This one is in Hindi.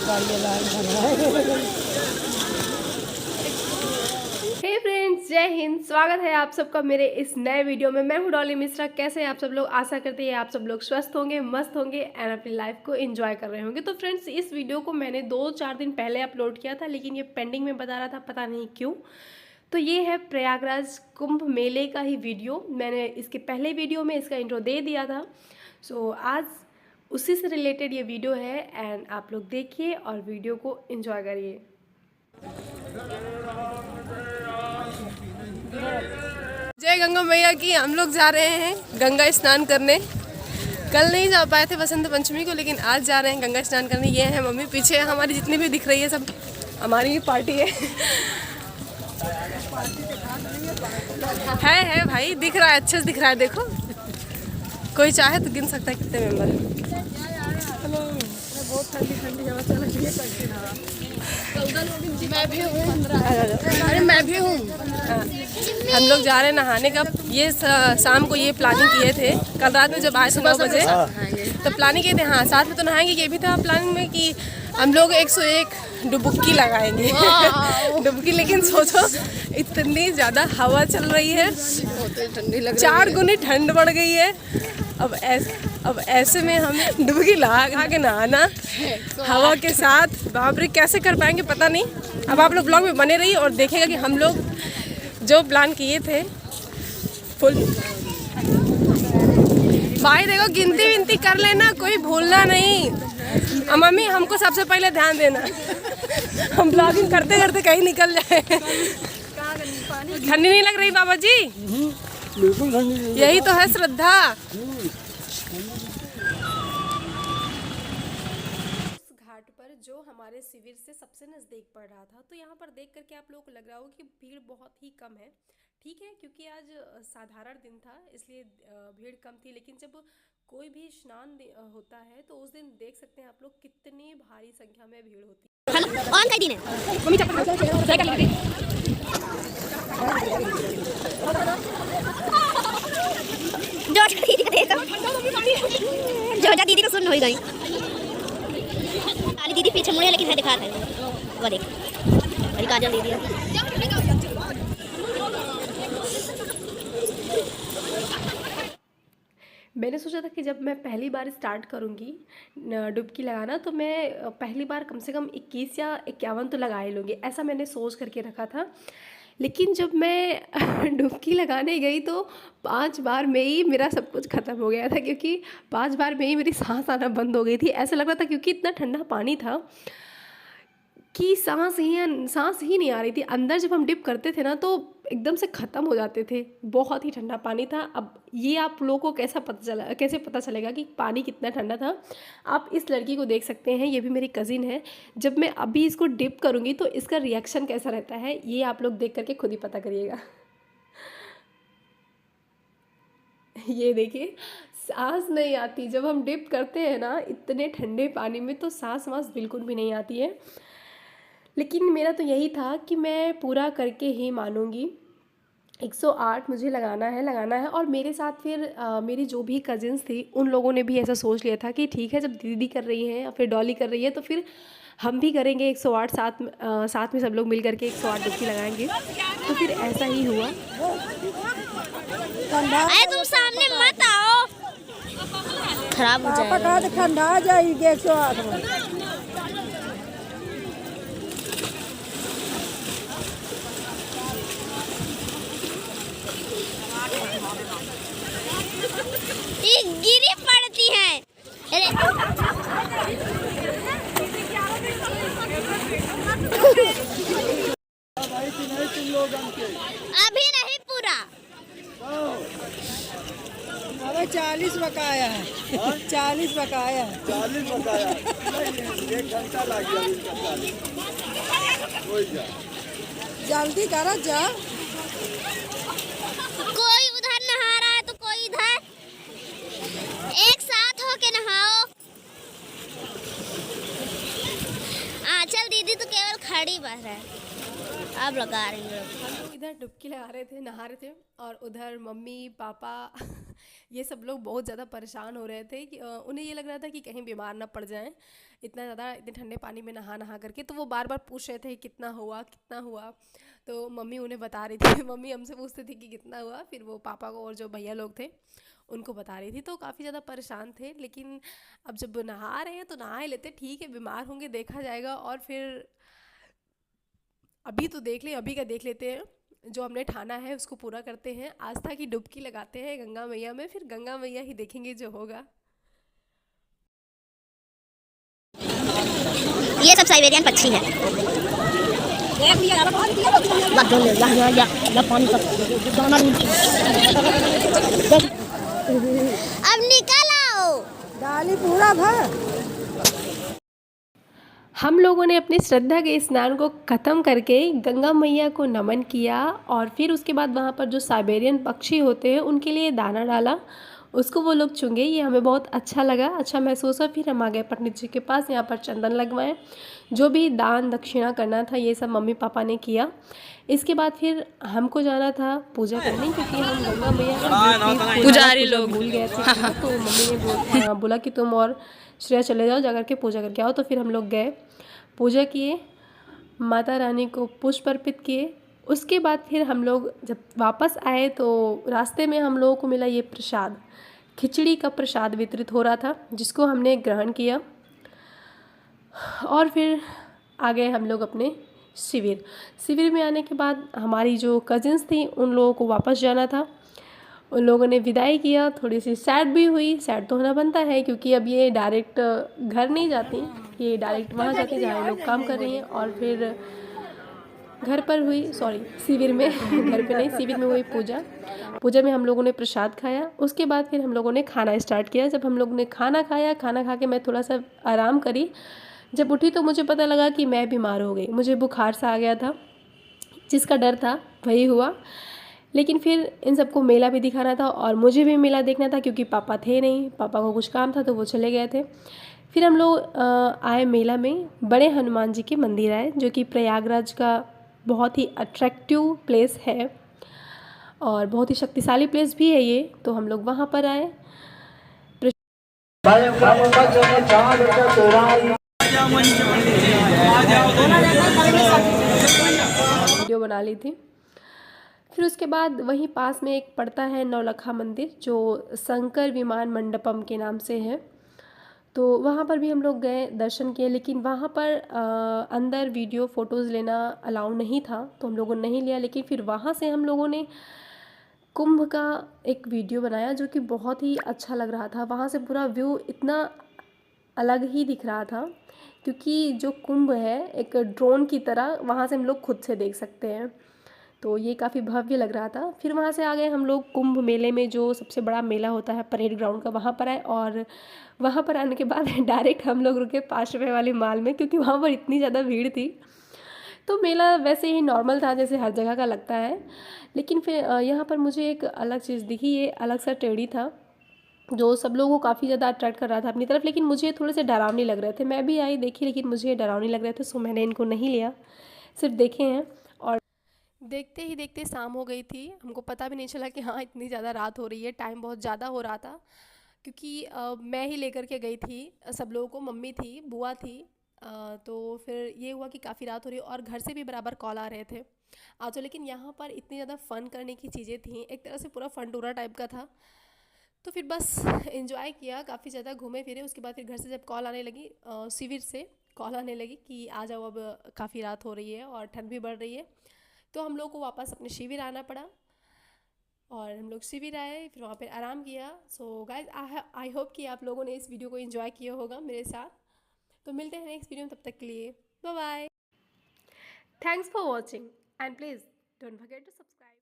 हे फ्रेंड्स, जय हिंद। स्वागत है आप सबका मेरे इस नए वीडियो में। मैं हूँ डॉली मिश्रा। कैसे हैं आप सब लोग? आशा करते हैं आप सब लोग स्वस्थ होंगे, मस्त होंगे एंड अपनी लाइफ को एंजॉय कर रहे होंगे। तो फ्रेंड्स, इस वीडियो को मैंने 2-4 दिन पहले अपलोड किया था, लेकिन ये पेंडिंग में बता रहा था, पता नहीं क्यों। तो ये है प्रयागराज कुंभ मेले का ही वीडियो। मैंने इसके पहले वीडियो में इसका इंट्रो दे दिया था। सो आज उसी से रिलेटेड ये वीडियो है एंड आप लोग देखिए और वीडियो को एंजॉय करिए। जय गंगा मैया की। हम लोग जा रहे हैं गंगा स्नान करने। कल नहीं जा पाए थे बसंत पंचमी को, लेकिन आज जा रहे हैं गंगा स्नान करने। ये है मम्मी, पीछे हमारी जितनी भी दिख रही है सब हमारी पार्टी है। है भाई, दिख रहा है, अच्छे से दिख रहा है। देखो, कोई चाहे तो गिन सकता है कितने मेंबर हैं। बहुत ठंडी ठंडी हवा चल रही है। मैं भी हूँ। अरे मैं भी हूँ। हम लोग जा रहे हैं नहाने का। ये शाम को ये प्लानिंग किए थे। कल रात में जब आए 9 बजे तो प्लानिंग किए थे। हाँ, साथ में तो नहाएंगे, ये भी था प्लानिंग में कि हम लोग 101 डुबकी लगाएंगे। डुबकी, लेकिन सोचो इतनी ज़्यादा हवा चल रही है, 4 गुनी ठंड बढ़ गई है। अब ऐसे में हमें डुबकी लगा के नहाना हवा के साथ, बाप रे कैसे कर पाएंगे पता नहीं। अब आप लोग ब्लॉग में बने रहिए और देखेगा कि हम लोग जो प्लान किए थे फुल। भाई देखो, गिनती विनती कर लेना, कोई भूलना नहीं। और मम्मी, हमको सबसे पहले ध्यान देना। हम ब्लॉगिंग करते करते कहीं निकल जाए। ठंडी नहीं लग रही बाबा जी? बिल्कुल ठंडी। यही तो है श्रद्धा। घाट पर जो हमारे शिविर से सबसे नज़दीक पड़ रहा था, तो यहाँ पर देख करके आप लोगों को लग रहा होगा कि भीड़ बहुत ही कम है। ठीक है, क्योंकि आज साधारण दिन था इसलिए भीड़ कम थी। लेकिन जब कोई भी स्नान होता है तो उस दिन देख सकते हैं आप लोग कितनी भारी संख्या में भीड़ होती है। जो दीदी को सुन हो गई। काली दीदी पीछे मुड़े, लेकिन है दिखा है वो देख। अरे काजल दीदी मैंने सोचा था कि जब मैं पहली बार स्टार्ट करूँगी डुबकी लगाना, तो मैं पहली बार कम से कम 21 या 51 तो लगा ही लूँगी, ऐसा मैंने सोच करके रखा था। लेकिन जब मैं डुबकी लगाने गई तो 5 बार में ही मेरा सब कुछ ख़त्म हो गया था, क्योंकि 5 बार में ही मेरी सांस आना बंद हो गई थी। ऐसा लग रहा था, क्योंकि इतना ठंडा पानी था कि सांस ही नहीं आ रही थी। अंदर जब हम डिप करते थे ना तो एकदम से ख़त्म हो जाते थे। बहुत ही ठंडा पानी था। अब ये आप लोगों को कैसे पता चलेगा कि पानी कितना ठंडा था? आप इस लड़की को देख सकते हैं, ये भी मेरी कज़िन है। जब मैं अभी इसको डिप करूँगी तो इसका रिएक्शन कैसा रहता है, ये आप लोग देख करके खुद ही पता करिएगा। ये देखिए, सांस नहीं आती। जब हम डिप करते हैं ना इतने ठंडे पानी में, तो सांस बिल्कुल भी नहीं आती है। लेकिन मेरा तो यही था कि मैं पूरा करके ही मानूंगी। 108 मुझे लगाना है। और मेरे साथ फिर मेरी जो भी कजिन्स थी उन लोगों ने भी ऐसा सोच लिया था कि ठीक है, जब दीदी कर रही हैं या फिर डॉली कर रही है तो फिर हम भी करेंगे 108। साथ में सब लोग मिल करके 108 डुबकी लगाएंगे। तो फिर ऐसा ही हुआ। अरे तुम सामने मत आओ, खराब हो जाएगा। ठंडा आ जाएगी 108 में। ये गिरी पड़ती है। अभी नहीं पूरा। अरे 40 बकाया है। 40 बकाया है। 40 बकाया। 1 घंटा लग गया। जल्दी करो जा। कोई उधर नहा रहा है तो कोई इधर, एक साथ होके नहाओ। आंचल दीदी तो केवल खड़ी बस है। अब लगा रहे हैं हम लोग इधर डुबकी लगा रहे थे, नहा रहे थे, और उधर मम्मी पापा ये सब लोग बहुत ज़्यादा परेशान हो रहे थे कि उन्हें ये लग रहा था कि कहीं बीमार ना पड़ जाएं इतना ज़्यादा इतने ठंडे पानी में नहा नहा करके। तो वो बार बार पूछ रहे थे कितना हुआ कितना हुआ। तो मम्मी उन्हें बता रही थी मम्मी हमसे पूछती थी कि कितना हुआ, फिर वो पापा को और जो भैया लोग थे उनको बता रही थी। तो काफ़ी ज़्यादा परेशान थे, लेकिन अब जब नहा रहे हैं तो नहा ही लेते, ठीक है बीमार होंगे देखा जाएगा। और फिर अभी तो देख लें, अभी का देख लेते हैं, जो हमने ठाना है उसको पूरा करते हैं। आस्था की डुबकी लगाते हैं गंगा मैया में, फिर गंगा मैया ही देखेंगे जो होगा। ये सब साइबेरियन पक्षी है। अब निकल आओ। डाली पूरा भर। हम लोगों ने अपनी श्रद्धा के स्नान को ख़त्म करके गंगा मैया को नमन किया और फिर उसके बाद वहाँ पर जो साइबेरियन पक्षी होते हैं उनके लिए दाना डाला, उसको वो लोग चुंगे। ये हमें बहुत अच्छा लगा, अच्छा महसूस हुआ। फिर हम आ गए पंडित जी के पास, यहाँ पर चंदन लगवाएं, जो भी दान दक्षिणा करना था ये सब मम्मी पापा ने किया। इसके बाद फिर हमको जाना था पूजा करने, क्योंकि हम गंगा मैया पुजारी लोग भूल गए थे। तो मम्मी ने बोला कि तुम और श्रेया चले जाओ, जाकर के पूजा करके आओ। तो फिर हम लोग गए, पूजा किए, माता रानी को पुष्प अर्पित किए। उसके बाद फिर हम लोग जब वापस आए तो रास्ते में हम लोगों को मिला ये प्रसाद, खिचड़ी का प्रसाद वितरित हो रहा था, जिसको हमने ग्रहण किया। और फिर आ गए हम लोग अपने शिविर में आने के बाद हमारी जो कजिन्स थी उन लोगों को वापस जाना था, उन लोगों ने विदाई किया। थोड़ी सी सैड भी हुई, सैड तो होना बनता है क्योंकि अब ये डायरेक्ट घर नहीं जाती, ये डायरेक्ट वहाँ जाती जहाँ ये लोग काम कर रही हैं। और फिर घर पर हुई, शिविर में घर पे नहीं, शिविर में हुई पूजा में हम लोगों ने प्रसाद खाया। उसके बाद फिर हम लोगों ने खाना स्टार्ट किया। जब हम लोगों ने खाना खाया, खाना खा के मैं थोड़ा सा आराम करी, जब उठी तो मुझे पता लगा कि मैं बीमार हो गई, मुझे बुखार सा आ गया था। जिसका डर था वही हुआ। लेकिन फिर इन सबको मेला भी दिखाना था और मुझे भी मेला देखना था, क्योंकि पापा थे नहीं, पापा को कुछ काम था तो वो चले गए थे। फिर हम लोग आए मेला में, बड़े हनुमान जी के मंदिर आए, जो कि प्रयागराज का बहुत ही अट्रैक्टिव प्लेस है और बहुत ही शक्तिशाली प्लेस भी है ये। तो हम लोग वहाँ पर आए, वीडियो बना ली थी। फिर उसके बाद वहीं पास में एक पड़ता है नौलखा मंदिर, जो शंकर विमान मंडपम के नाम से है। तो वहाँ पर भी हम लोग गए, दर्शन किए। लेकिन वहाँ पर अंदर वीडियो फ़ोटोज़ लेना अलाउ नहीं था, तो हम लोगों ने नहीं लिया। लेकिन फिर वहाँ से हम लोगों ने कुंभ का एक वीडियो बनाया, जो कि बहुत ही अच्छा लग रहा था। वहाँ से पूरा व्यू इतना अलग ही दिख रहा था, क्योंकि जो कुंभ है एक ड्रोन की तरह वहाँ से हम लोग खुद से देख सकते हैं। तो ये काफ़ी भव्य लग रहा था। फिर वहाँ से आ गए हम लोग कुंभ मेले में, जो सबसे बड़ा मेला होता है परेड ग्राउंड का, वहाँ पर आए। और वहाँ पर आने के बाद डायरेक्ट हम लोग रुके 5 रुपये वाली माल में, क्योंकि वहाँ पर इतनी ज़्यादा भीड़ थी। तो मेला वैसे ही नॉर्मल था जैसे हर जगह का लगता है। लेकिन फिर यहाँ पर मुझे एक अलग चीज़ दिखी, ये अलग सा टेढ़ी था जो सब लोगों को काफ़ी ज़्यादा अट्रैक्ट कर रहा था अपनी तरफ। लेकिन मुझे थोड़े से डरावने लग रहे थे, मैं भी आई देखी, लेकिन मुझे डरावने लग रहे थे, सो मैंने इनको नहीं लिया, सिर्फ देखे हैं। और देखते ही देखते शाम हो गई थी, हमको पता भी नहीं चला कि हाँ इतनी ज़्यादा रात हो रही है। टाइम बहुत ज़्यादा हो रहा था, क्योंकि मैं ही लेकर के गई थी सब लोगों को, मम्मी थी, बुआ थी। तो फिर ये हुआ कि काफ़ी रात हो रही है और घर से भी बराबर कॉल आ रहे थे आ जाओ। लेकिन यहाँ पर इतनी ज़्यादा फ़न करने की चीज़ें थी, एक तरह से पूरा फन टूरा टाइप का था। तो फिर बस एंजॉय किया, काफ़ी ज़्यादा घूमे फिरे। उसके बाद फिर घर से जब कॉल आने लगी, शिविर से कॉल आने लगी कि आ जाओ, अब काफ़ी रात हो रही है और ठंड भी बढ़ रही है। तो हम लोग को वापस अपने शिविर आना पड़ा और हम लोग शिविर आए, फिर वहाँ पे आराम किया। सो गाइज आई होप कि आप लोगों ने इस वीडियो को एंजॉय किया होगा मेरे साथ। तो मिलते हैं नेक्स्ट वीडियो में, तब तक के लिए bye bye. Thanks for watching and please don't forget to subscribe.